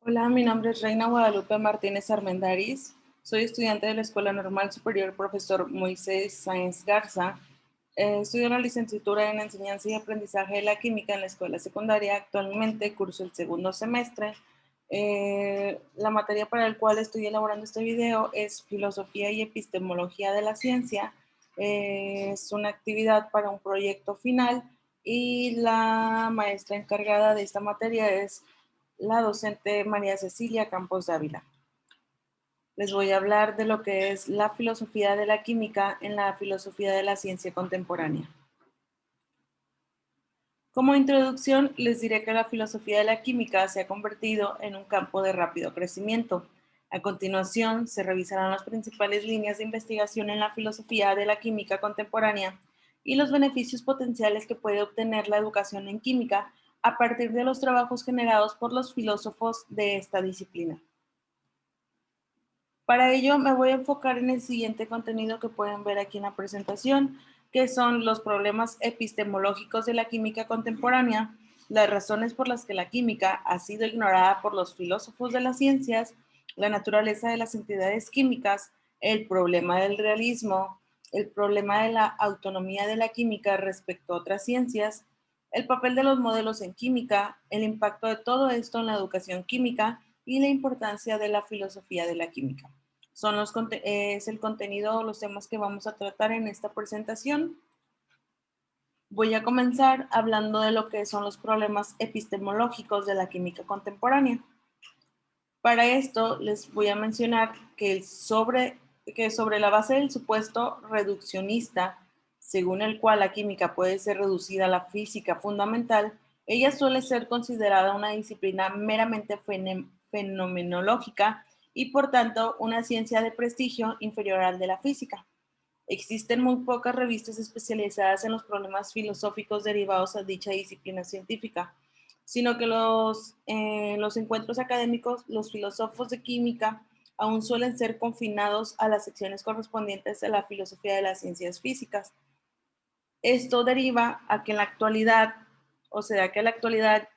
Hola, mi nombre es Reina Guadalupe Martínez Armendariz. Soy estudiante de la Escuela Normal Superior Profesor Moisés Sáenz Garza. Estudio la licenciatura en Enseñanza y Aprendizaje de la Química en la escuela secundaria. Actualmente curso el segundo semestre. La materia para la cual estoy elaborando este video es Filosofía y Epistemología de la Ciencia. Es una actividad para un proyecto final y la maestra encargada de esta materia es la docente María Cecilia Campos Dávila. Les voy a hablar de lo que es la filosofía de la química en la filosofía de la ciencia contemporánea. Como introducción, les diré que la filosofía de la química se ha convertido en un campo de rápido crecimiento. A continuación, se revisarán las principales líneas de investigación en la filosofía de la química contemporánea y los beneficios potenciales que puede obtener la educación en química a partir de los trabajos generados por los filósofos de esta disciplina. Para ello me voy a enfocar en el siguiente contenido que pueden ver aquí en la presentación, que son los problemas epistemológicos de la química contemporánea, las razones por las que la química ha sido ignorada por los filósofos de las ciencias, la naturaleza de las entidades químicas, el problema del realismo, el problema de la autonomía de la química respecto a otras ciencias, el papel de los modelos en química, el impacto de todo esto en la educación química y la importancia de la filosofía de la química. Es el contenido, los temas que vamos a tratar en esta presentación. Voy a comenzar hablando de lo que son los problemas epistemológicos de la química contemporánea. Para esto les voy a mencionar que sobre la base del supuesto reduccionista, según el cual la química puede ser reducida a la física fundamental, ella suele ser considerada una disciplina meramente fenomenológica y por tanto una ciencia de prestigio inferior al de la física. Existen muy pocas revistas especializadas en los problemas filosóficos derivados a dicha disciplina científica, sino que los encuentros académicos, los filósofos de química aún suelen ser confinados a las secciones correspondientes a la filosofía de las ciencias físicas. Esto deriva a que en la actualidad,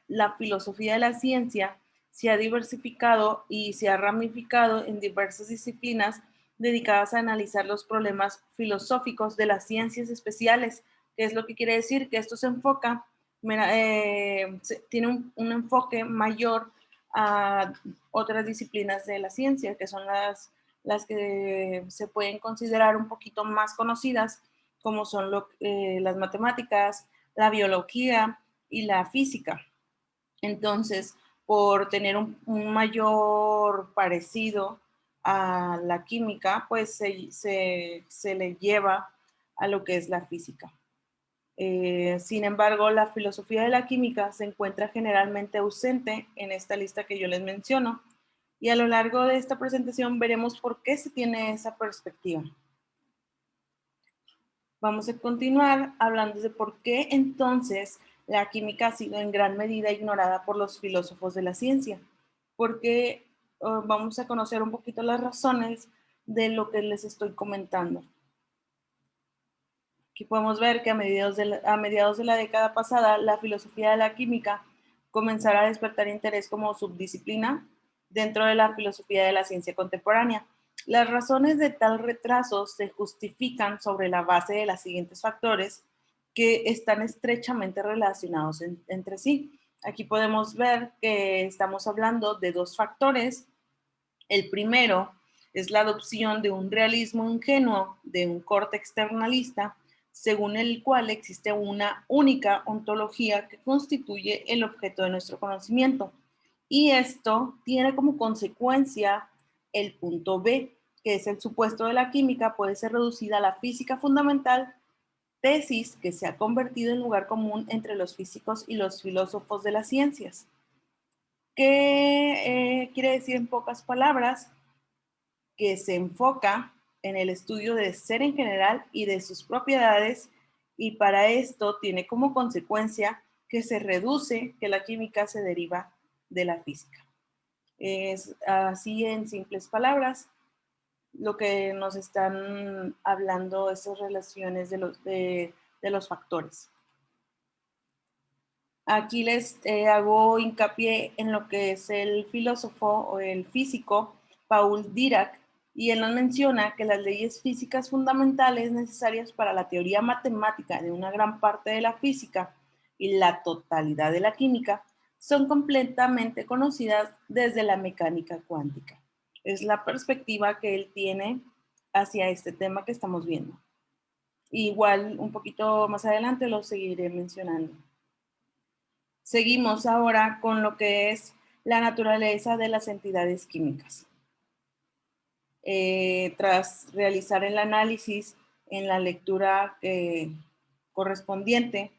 la filosofía de la ciencia se ha diversificado y se ha ramificado en diversas disciplinas dedicadas a analizar los problemas filosóficos de las ciencias especiales, que es lo que quiere decir que esto se enfoca, tiene un enfoque mayor a otras disciplinas de la ciencia, que son las que se pueden considerar un poquito más conocidas, como son las matemáticas, la biología y la física. Entonces, por tener un mayor parecido a la química, pues se le lleva a lo que es la física. Sin embargo, la filosofía de la química se encuentra generalmente ausente en esta lista que yo les menciono, y a lo largo de esta presentación veremos por qué se tiene esa perspectiva. Vamos a continuar hablando de por qué entonces la química ha sido en gran medida ignorada por los filósofos de la ciencia. Porque vamos a conocer un poquito las razones de lo que les estoy comentando. Aquí podemos ver que a mediados de la década pasada, la filosofía de la química comenzará a despertar interés como subdisciplina dentro de la filosofía de la ciencia contemporánea. Las razones de tal retraso se justifican sobre la base de los siguientes factores que están estrechamente relacionados entre sí. Aquí podemos ver que estamos hablando de dos factores. El primero es la adopción de un realismo ingenuo, de un corte externalista, según el cual existe una única ontología que constituye el objeto de nuestro conocimiento. Y esto tiene como consecuencia el punto B, que es el supuesto de la química puede ser reducida a la física fundamental, tesis que se ha convertido en lugar común entre los físicos y los filósofos de las ciencias. ¿Qué quiere decir en pocas palabras? Que se enfoca en el estudio del ser en general y de sus propiedades, y para esto tiene como consecuencia que se reduce que la química se deriva de la física. Es así en simples palabras lo que nos están hablando estas relaciones de los factores. Aquí les hago hincapié en lo que es el filósofo o el físico Paul Dirac, y él nos menciona que las leyes físicas fundamentales necesarias para la teoría matemática de una gran parte de la física y la totalidad de la química son completamente conocidas desde la mecánica cuántica. Es la perspectiva que él tiene hacia este tema que estamos viendo. Igual un poquito más adelante lo seguiré mencionando. Seguimos ahora con lo que es la naturaleza de las entidades químicas. Tras realizar el análisis en la lectura correspondiente,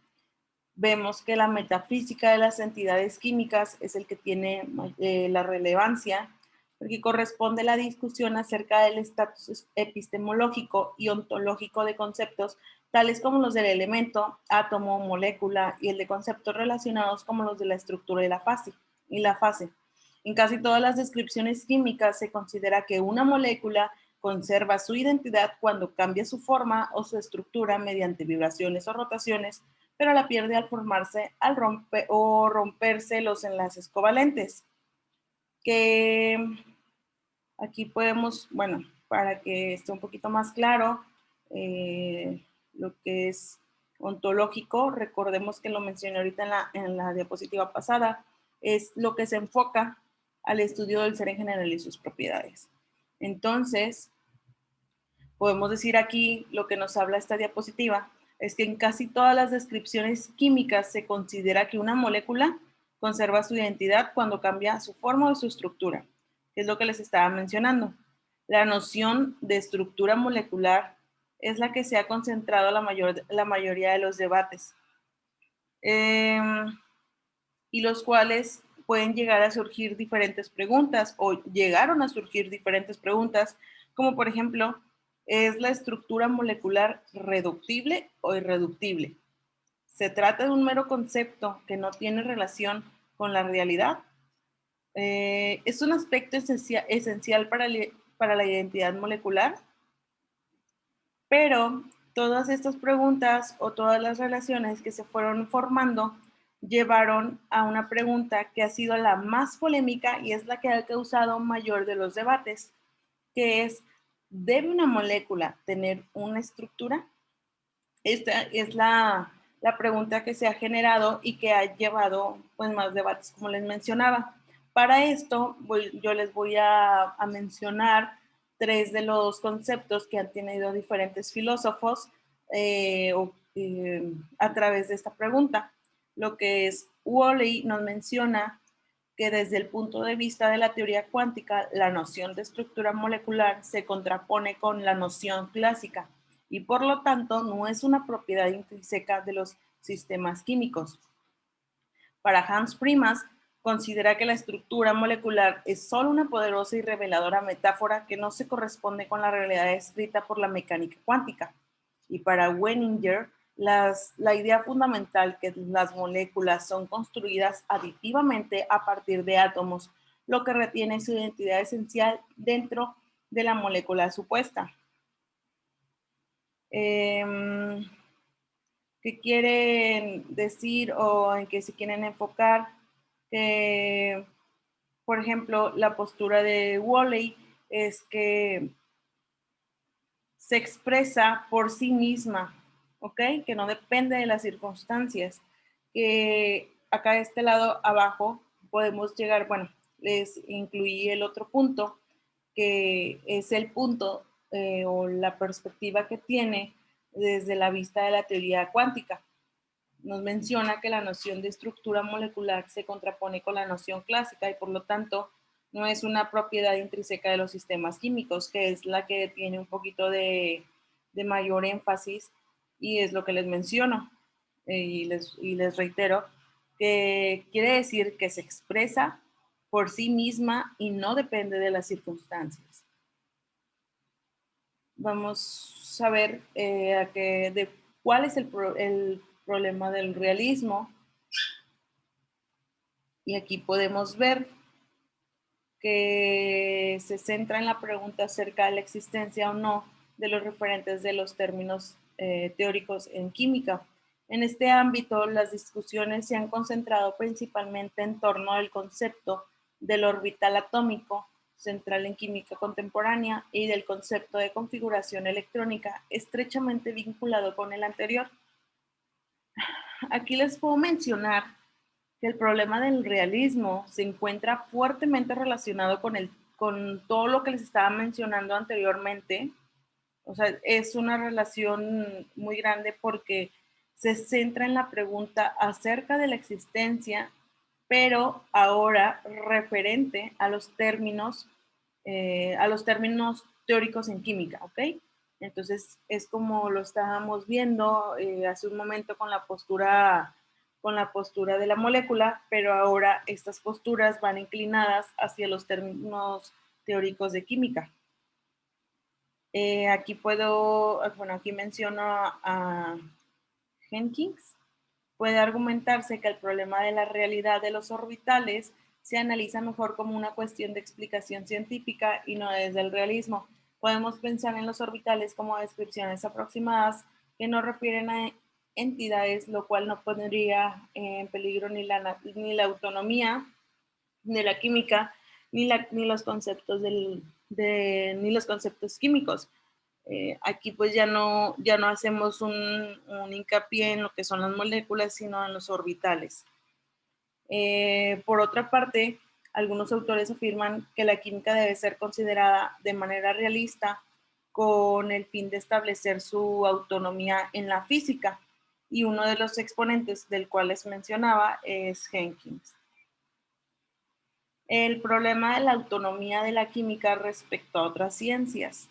vemos que la metafísica de las entidades químicas es el que tiene la relevancia, porque corresponde a la discusión acerca del estatus epistemológico y ontológico de conceptos tales como los del elemento, átomo, molécula, y el de conceptos relacionados como los de la estructura y la fase. En casi todas las descripciones químicas se considera que una molécula conserva su identidad cuando cambia su forma o su estructura mediante vibraciones o rotaciones, pero la pierde al formarse o romperse los enlaces covalentes. Que aquí podemos, bueno, para que esté un poquito más claro, lo que es ontológico, recordemos que lo mencioné ahorita en la diapositiva pasada, es lo que se enfoca al estudio del ser en general y sus propiedades. Entonces, podemos decir aquí lo que nos habla esta diapositiva, es que en casi todas las descripciones químicas se considera que una molécula conserva su identidad cuando cambia su forma o su estructura, que es lo que les estaba mencionando. La noción de estructura molecular es la que se ha concentrado la mayoría de los debates, y los cuales pueden llegar a surgir diferentes preguntas o llegaron a surgir diferentes preguntas, como por ejemplo, ¿es la estructura molecular reductible o irreductible? ¿Se trata de un mero concepto que no tiene relación con la realidad? ¿Es un aspecto esencial para la identidad molecular? Pero todas estas preguntas o todas las relaciones que se fueron formando llevaron a una pregunta que ha sido la más polémica y es la que ha causado mayor de los debates, que es, ¿debe una molécula tener una estructura? Esta es la pregunta que se ha generado y que ha llevado pues, más debates, como les mencionaba. Para esto, yo les voy a mencionar tres de los conceptos que han tenido diferentes filósofos a través de esta pregunta. Lo que es Woolley nos menciona que desde el punto de vista de la teoría cuántica, la noción de estructura molecular se contrapone con la noción clásica y por lo tanto no es una propiedad intrínseca de los sistemas químicos. Para Hans Primas, considera que la estructura molecular es solo una poderosa y reveladora metáfora que no se corresponde con la realidad descrita por la mecánica cuántica. Y para Wenninger, la idea fundamental que las moléculas son construidas aditivamente a partir de átomos, lo que retiene su identidad esencial dentro de la molécula supuesta. ¿Qué quieren decir o en qué se quieren enfocar? Por ejemplo, la postura de Woolley es que se expresa por sí misma, ¿ok? Que no depende de las circunstancias. Que acá de este lado abajo podemos llegar, bueno, les incluí el otro punto, que es el punto o la perspectiva que tiene desde la vista de la teoría cuántica. Nos menciona que la noción de estructura molecular se contrapone con la noción clásica y por lo tanto no es una propiedad intrínseca de los sistemas químicos, que es la que tiene un poquito de mayor énfasis y es lo que les menciono y les reitero, que quiere decir que se expresa por sí misma y no depende de las circunstancias. Vamos a ver cuál es el problema del realismo. Y aquí podemos ver que se centra en la pregunta acerca de la existencia o no de los referentes de los términos teóricos en química. En este ámbito, las discusiones se han concentrado principalmente en torno al concepto del orbital atómico, central en química contemporánea, y del concepto de configuración electrónica, estrechamente vinculado con el anterior. Aquí les puedo mencionar que el problema del realismo se encuentra fuertemente relacionado con todo lo que les estaba mencionando anteriormente. O sea, es una relación muy grande porque se centra en la pregunta acerca de la existencia, pero ahora referente a los términos teóricos en química, ¿ok? Entonces, es como lo estábamos viendo hace un momento con la postura de la molécula, pero ahora estas posturas van inclinadas hacia los términos teóricos de química. Aquí menciono a Jenkins. Puede argumentarse que el problema de la realidad de los orbitales se analiza mejor como una cuestión de explicación científica y no desde el realismo. Podemos pensar en los orbitales como descripciones aproximadas que no refieren a entidades, lo cual no pondría en peligro ni la autonomía, ni la química, ni los conceptos ni los conceptos químicos. Aquí pues ya no hacemos un hincapié en lo que son las moléculas, sino en los orbitales. Por otra parte, algunos autores afirman que la química debe ser considerada de manera realista con el fin de establecer su autonomía en la física, y uno de los exponentes del cual les mencionaba es Jenkins. El problema de la autonomía de la química respecto a otras ciencias.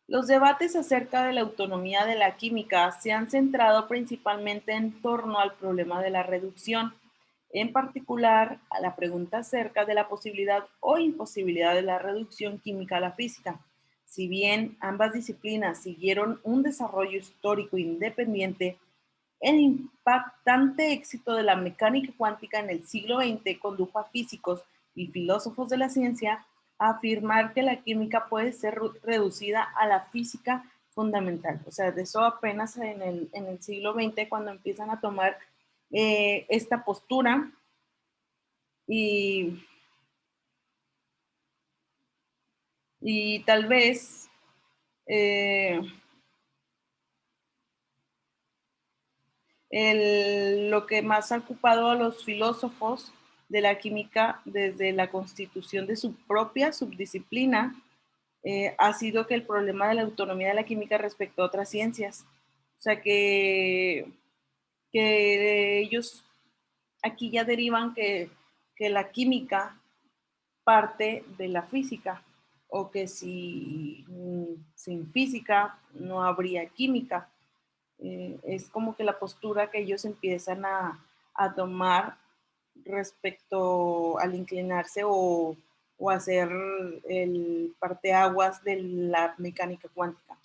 Los debates acerca de la autonomía de la química se han centrado principalmente en torno al problema de la reducción, en particular a la pregunta acerca de la posibilidad o imposibilidad de la reducción química a la física. Si bien ambas disciplinas siguieron un desarrollo histórico independiente, el impactante éxito de la mecánica cuántica en el siglo XX condujo a físicos y filósofos de la ciencia a afirmar que la química puede ser reducida a la física fundamental. O sea, de eso apenas en el siglo XX cuando empiezan a tomar esta postura y, y tal vez eh, lo que más ha ocupado a los filósofos de la química desde la constitución de su propia subdisciplina ha sido que el problema de la autonomía de la química respecto a otras ciencias. O sea, que ellos aquí ya derivan que la química parte de la física, o que sin física no habría química. Es como que la postura que ellos empiezan a tomar respecto al inclinarse o hacer el parteaguas de la mecánica cuántica.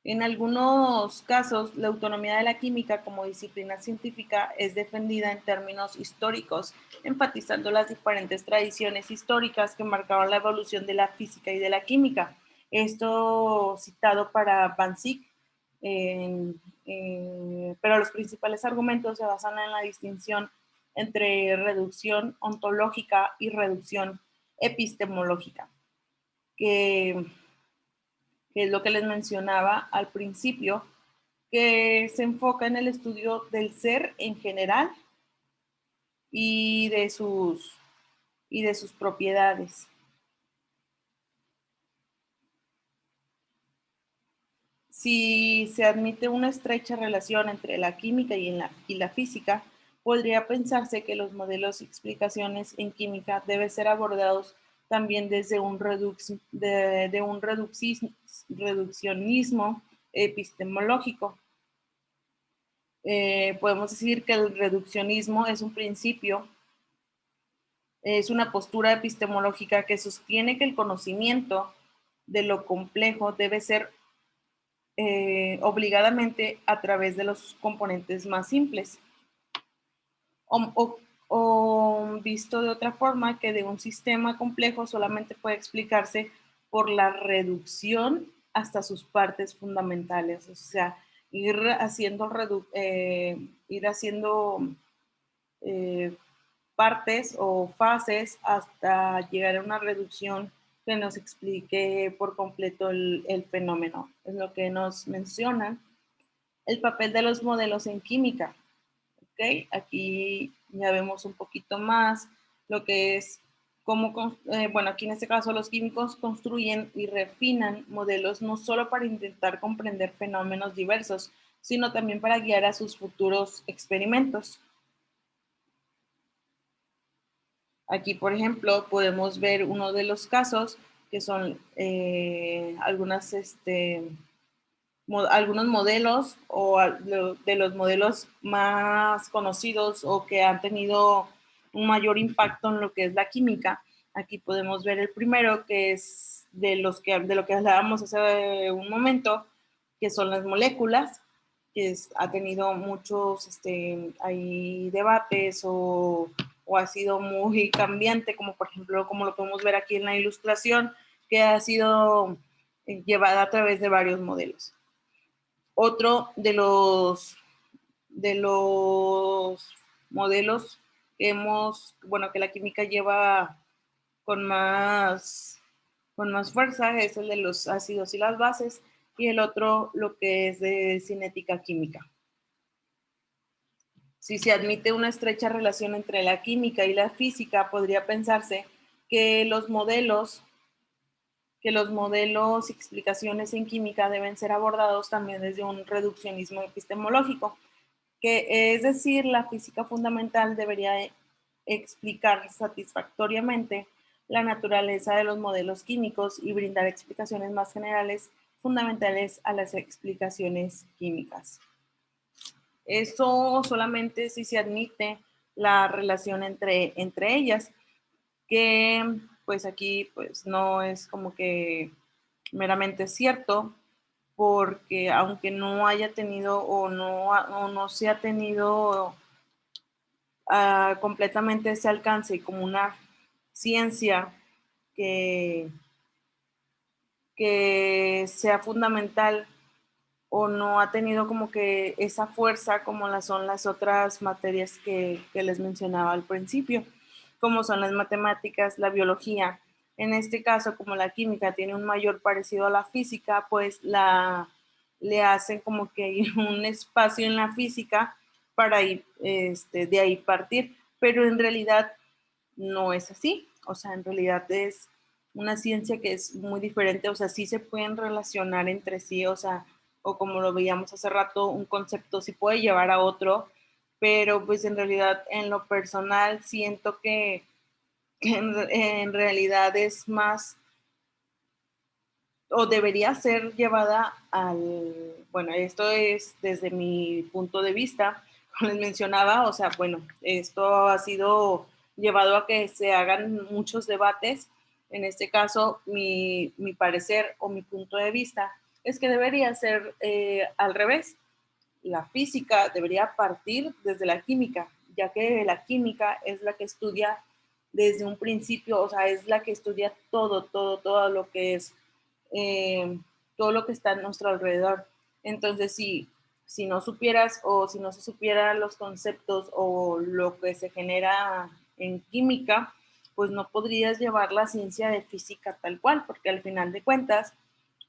En algunos casos, la autonomía de la química como disciplina científica es defendida en términos históricos, enfatizando las diferentes tradiciones históricas que marcaron la evolución de la física y de la química. Esto citado para Van Zijk, pero los principales argumentos se basan en la distinción entre reducción ontológica y reducción epistemológica, que es lo que les mencionaba al principio, que se enfoca en el estudio del ser en general y y de sus propiedades. Si se admite una estrecha relación entre la química y la física, podría pensarse que los modelos y explicaciones en química deben ser abordados también desde un reduccionismo epistemológico. Podemos decir que el reduccionismo es un principio, es una postura epistemológica que sostiene que el conocimiento de lo complejo debe ser obligadamente a través de los componentes más simples. O visto de otra forma, que de un sistema complejo solamente puede explicarse por la reducción hasta sus partes fundamentales, o sea, ir haciendo, ir haciendo partes o fases hasta llegar a una reducción que nos explique por completo el fenómeno. Es lo que nos mencionan. El papel de los modelos en química. ¿Okay? Aquí ya vemos un poquito más lo que es cómo, bueno, aquí en este caso los químicos construyen y refinan modelos no solo para intentar comprender fenómenos diversos, sino también para guiar a sus futuros experimentos. Aquí, por ejemplo, podemos ver uno de los casos que son algunos modelos o de los modelos más conocidos o que han tenido un mayor impacto en lo que es la química. Aquí podemos ver el primero, que es de lo que hablábamos hace un momento, que son las moléculas, que ha tenido muchos hay debates o ha sido muy cambiante, como por ejemplo, como lo podemos ver aquí en la ilustración, que ha sido llevada a través de varios modelos. Otro de los modelos que la química lleva con más fuerza es el de los ácidos y las bases, y el otro lo que es de cinética química. Si se admite una estrecha relación entre la química y la física, podría pensarse que los modelos y explicaciones en química deben ser abordados también desde un reduccionismo epistemológico, que es decir, la física fundamental debería explicar satisfactoriamente la naturaleza de los modelos químicos y brindar explicaciones más generales fundamentales a las explicaciones químicas. Eso solamente si se admite la relación entre ellas, que pues aquí pues no es como que meramente cierto, porque aunque no haya tenido o no se ha tenido completamente ese alcance como una ciencia que sea fundamental o no ha tenido como que esa fuerza como son las otras materias que les mencionaba al principio, como son las matemáticas, la biología. En este caso, como la química tiene un mayor parecido a la física, pues le hacen como que un espacio en la física para ir de ahí partir, pero en realidad no es así. O sea, en realidad es una ciencia que es muy diferente, o sea, sí se pueden relacionar entre sí, o sea, o como lo veíamos hace rato, un concepto sí puede llevar a otro, pero pues en realidad en lo personal siento que en realidad es más, o debería ser llevada bueno, esto es desde mi punto de vista, como les mencionaba, o sea, bueno, esto ha sido llevado a que se hagan muchos debates. En este caso, mi parecer o mi punto de vista es que debería ser al revés. La física debería partir desde la química, ya que la química es la que estudia desde un principio, o sea, es la que estudia todo lo que es, eh, todo lo que está a nuestro alrededor. Entonces, si no supieras o si no se supieran los conceptos o lo que se genera en química, pues no podrías llevar la ciencia de física tal cual, porque al final de cuentas,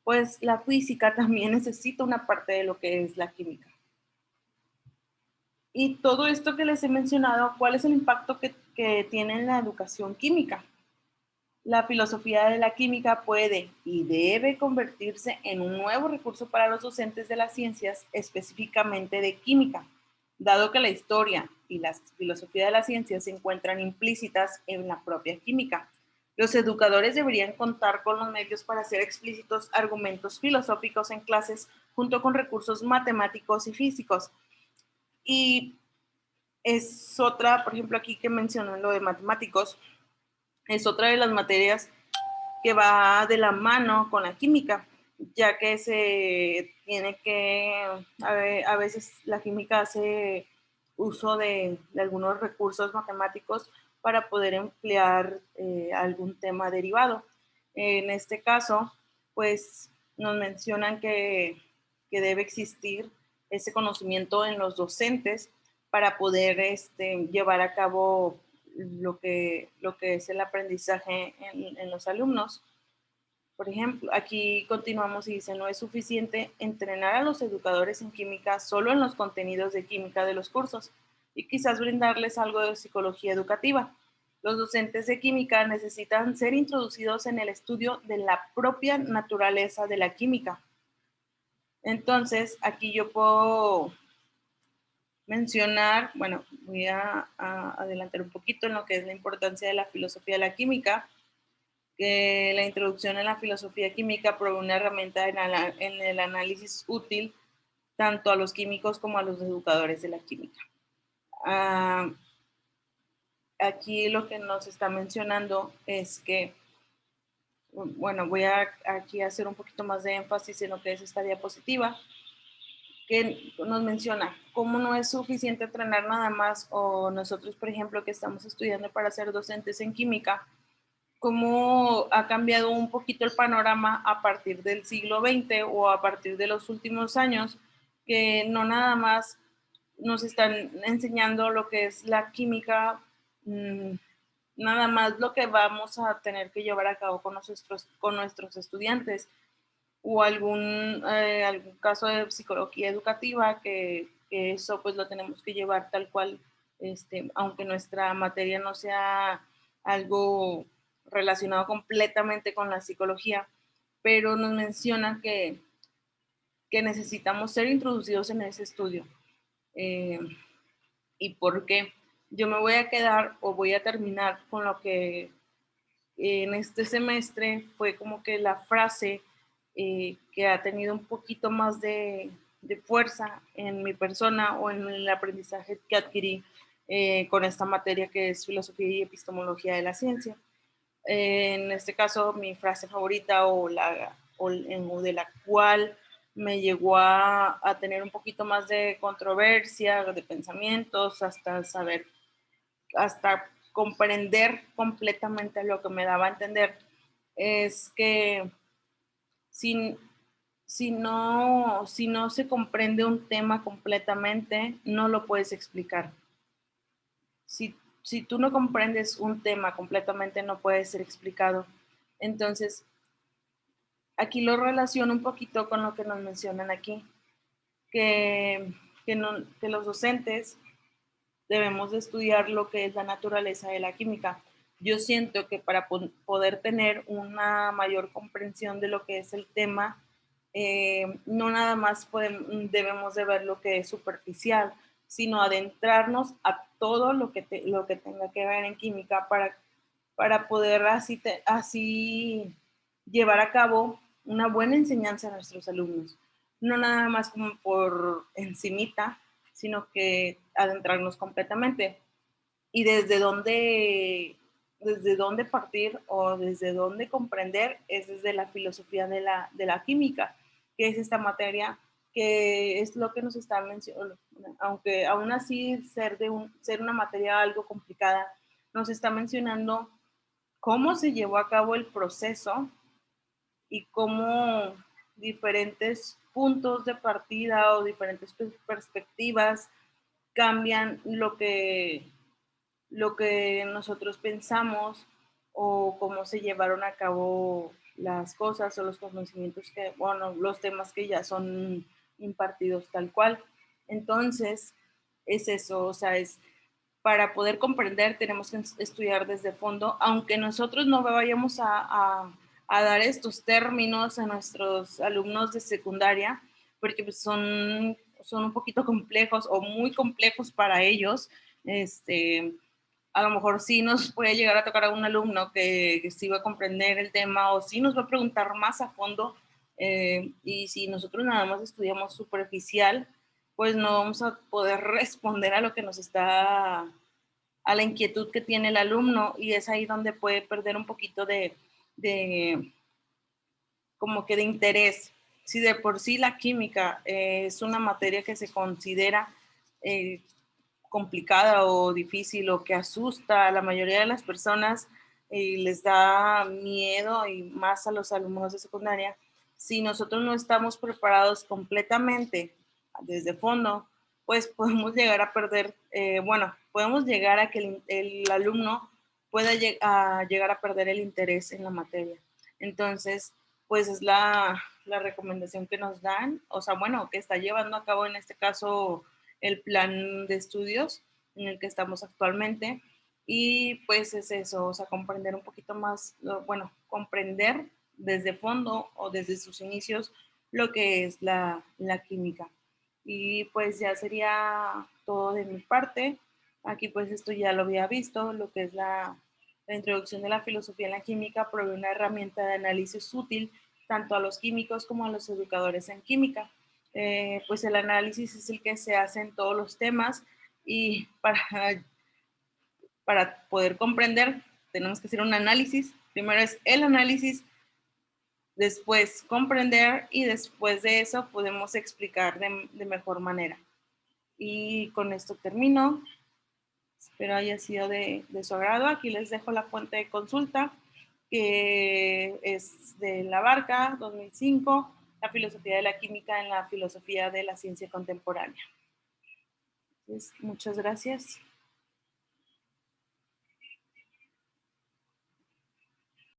pues la física también necesita una parte de lo que es la química. Y todo esto que les he mencionado, ¿cuál es el impacto que tiene en la educación química? La filosofía de la química puede y debe convertirse en un nuevo recurso para los docentes de las ciencias, específicamente de química, dado que la historia y la filosofía de la ciencia se encuentran implícitas en la propia química. Los educadores deberían contar con los medios para hacer explícitos argumentos filosóficos en clases junto con recursos matemáticos y físicos. Y es otra, por ejemplo, aquí que mencionan lo de matemáticos, es otra de las materias que va de la mano con la química, ya que se tiene que, a veces la química hace uso de algunos recursos matemáticos para poder emplear algún tema derivado. En este caso, pues nos mencionan que debe existir ese conocimiento en los docentes para poder llevar a cabo lo que es el aprendizaje en los alumnos. Por ejemplo, aquí continuamos y dice, no es suficiente entrenar a los educadores en química solo en los contenidos de química de los cursos y quizás brindarles algo de psicología educativa. Los docentes de química necesitan ser introducidos en el estudio de la propia naturaleza de la química. Entonces, aquí yo puedo mencionar, bueno, voy a adelantar un poquito en lo que es la importancia de la filosofía de la química, que la introducción en la filosofía química provee una herramienta en el análisis útil tanto a los químicos como a los educadores de la química. Aquí lo que nos está mencionando es que, bueno, voy a aquí hacer un poquito más de énfasis en lo que es esta diapositiva, que nos menciona cómo no es suficiente entrenar nada más, o nosotros, por ejemplo, que estamos estudiando para ser docentes en química, cómo ha cambiado un poquito el panorama a partir del siglo XX o a partir de los últimos años, que no nada más nos están enseñando lo que es la química, nada más lo que vamos a tener que llevar a cabo con nuestros estudiantes, o algún caso de psicología educativa, que eso pues lo tenemos que llevar tal cual, aunque nuestra materia no sea algo relacionado completamente con la psicología, pero nos mencionan que necesitamos ser introducidos en ese estudio. ¿Y por qué? Yo me voy a quedar o voy a terminar con lo que en este semestre fue como que la frase que ha tenido un poquito más de fuerza en mi persona o en el aprendizaje que adquirí con esta materia que es filosofía y epistemología de la ciencia. En este caso, mi frase favorita o de la cual me llegó a tener un poquito más de controversia, de pensamientos, hasta saber, hasta comprender completamente lo que me daba a entender, es que si no se comprende un tema completamente, no lo puedes explicar. Si tú no comprendes un tema completamente, no puede ser explicado. Entonces, aquí lo relaciono un poquito con lo que nos mencionan aquí, que los docentes debemos de estudiar lo que es la naturaleza de la química. Yo siento que para poder tener una mayor comprensión de lo que es el tema, no nada más debemos de ver lo que es superficial, sino adentrarnos a todo lo que tenga que ver en química para poder así llevar a cabo una buena enseñanza a nuestros alumnos. No nada más como por encimita, sino que adentrarnos completamente. Y desde dónde partir o desde dónde comprender es desde la filosofía de la química, que es esta materia que es lo que nos está mencionando, aunque aún así ser una materia algo complicada, nos está mencionando cómo se llevó a cabo el proceso y cómo diferentes puntos de partida o diferentes perspectivas cambian lo que nosotros pensamos o cómo se llevaron a cabo las cosas o los conocimientos los temas que ya son impartidos tal cual. Entonces, es eso, o sea, es para poder comprender tenemos que estudiar desde fondo, aunque nosotros no vayamos a dar estos términos a nuestros alumnos de secundaria, porque pues son un poquito complejos o muy complejos para ellos. A lo mejor sí nos puede llegar a tocar a un alumno que sí va a comprender el tema o sí nos va a preguntar más a fondo, y si nosotros nada más estudiamos superficial, pues no vamos a poder responder a lo que a la inquietud que tiene el alumno, y es ahí donde puede perder un poquito como que de interés. Si de por sí la química es una materia que se considera complicada o difícil o que asusta a la mayoría de las personas y les da miedo, y más a los alumnos de secundaria, si nosotros no estamos preparados completamente desde fondo, pues podemos llegar a perder, podemos llegar a que el alumno pueda llegar a perder el interés en la materia. Entonces, pues es la recomendación que nos dan, o sea, bueno, que está llevando a cabo en este caso el plan de estudios en el que estamos actualmente. Y pues es eso, o sea, comprender un poquito más, comprender desde fondo o desde sus inicios lo que es la química. Y pues ya sería todo de mi parte. Aquí pues esto ya lo había visto, lo que es la introducción de la filosofía en la química provee una herramienta de análisis útil tanto a los químicos como a los educadores en química. Pues el análisis es el que se hace en todos los temas y para poder comprender tenemos que hacer un análisis. Primero es el análisis, después comprender y después de eso podemos explicar de mejor manera. Y con esto termino. Espero haya sido de su agrado. Aquí les dejo la fuente de consulta, que es de La Barca, 2005, la filosofía de la química en la filosofía de la ciencia contemporánea. Entonces, muchas gracias.